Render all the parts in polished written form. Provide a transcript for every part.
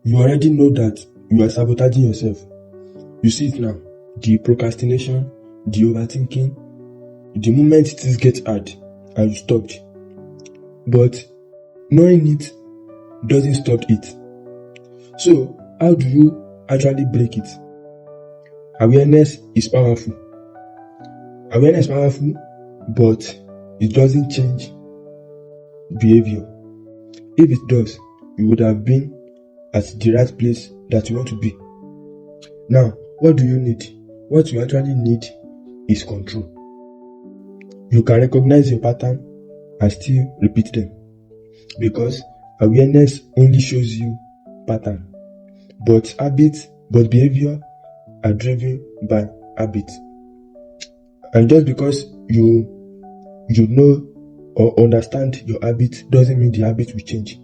You already know that you are sabotaging yourself. You see it now. The procrastination, the overthinking, the moment things get hard and you stopped. But knowing it doesn't stop it. So how do you actually break it? Awareness is powerful. Awareness is powerful, but it doesn't change behavior. If it does, you would have been at the right place that you want to be. Now, what do you need? What you actually need is control. You can recognize your pattern and still repeat them, because awareness only shows you pattern, but behavior are driven by habit. And just because you know or understand your habit doesn't mean the habit will change.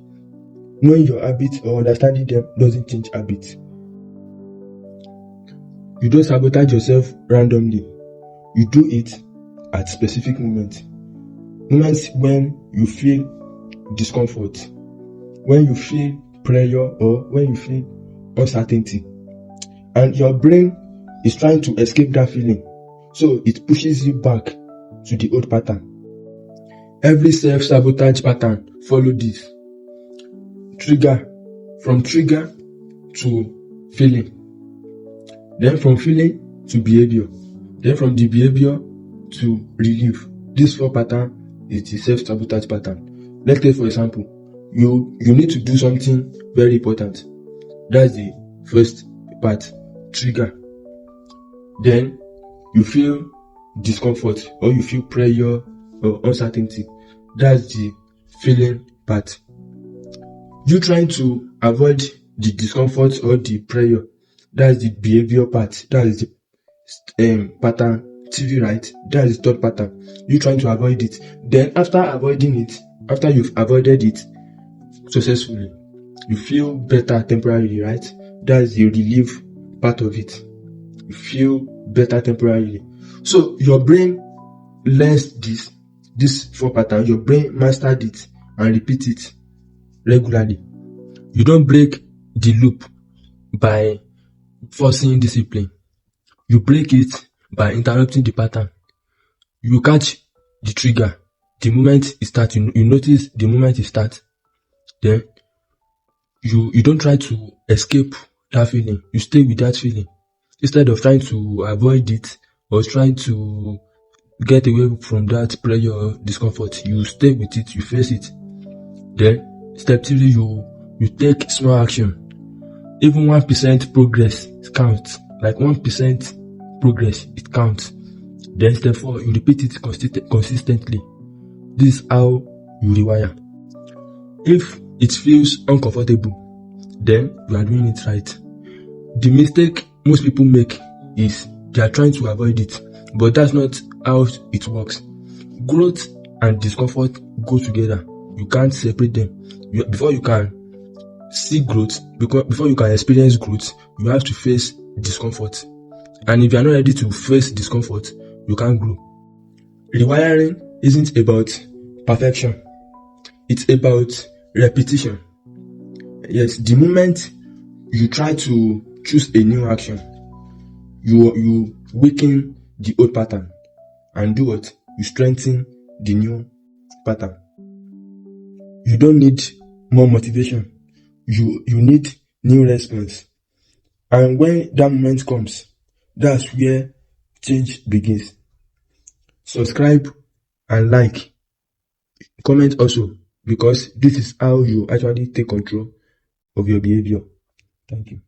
Knowing your habits or understanding them doesn't change habits. You don't sabotage yourself randomly. You do it at specific moments. Moments when you feel discomfort, when you feel pressure, or when you feel uncertainty. And your brain is trying to escape that feeling. So it pushes you back to the old pattern. Every self-sabotage pattern follow this. From trigger to feeling. Then from feeling to behavior. Then from the behavior to relief. This 4 pattern is the self-sabotage pattern. Let's take for example, you need to do something very important. That's the first part, trigger. Then you feel discomfort or you feel pressure or uncertainty. That's the feeling part. You trying to avoid the discomfort or the pressure. That's the behavior part. That is the pattern TV, right? That is the third pattern. You trying to avoid it. Then after you've avoided it successfully, you feel better temporarily, right? That's the relief part of it. You feel better temporarily. So your brain learns this 4 pattern. Your brain mastered it and repeat it regularly. You don't break the loop by forcing discipline. You break it by interrupting the pattern. You catch the trigger the moment it starts. You notice the moment it starts. Then you don't try to escape that feeling. You stay with that feeling instead of trying to avoid it or trying to get away from that pressure or discomfort. You stay with it. You face it. Then step 3, you take small action. Even 1% progress counts. Like 1% progress, it counts. Then step 4, you repeat it consistently. This is how you rewire. If it feels uncomfortable, then you are doing it right. The mistake most people make is they are trying to avoid it, but that's not how it works. Growth and discomfort go together. You can't separate them. Before you can see growth, before you can experience growth, you have to face discomfort. And if you are not ready to face discomfort, you can't grow. Rewiring isn't about perfection. It's about repetition. Yes, the moment you try to choose a new action, you weaken the old pattern and do what? You strengthen the new pattern. You don't need more motivation. You need new response. And when that moment comes, that's where change begins. Subscribe and like. Comment also, because this is how you actually take control of your behavior. Thank you.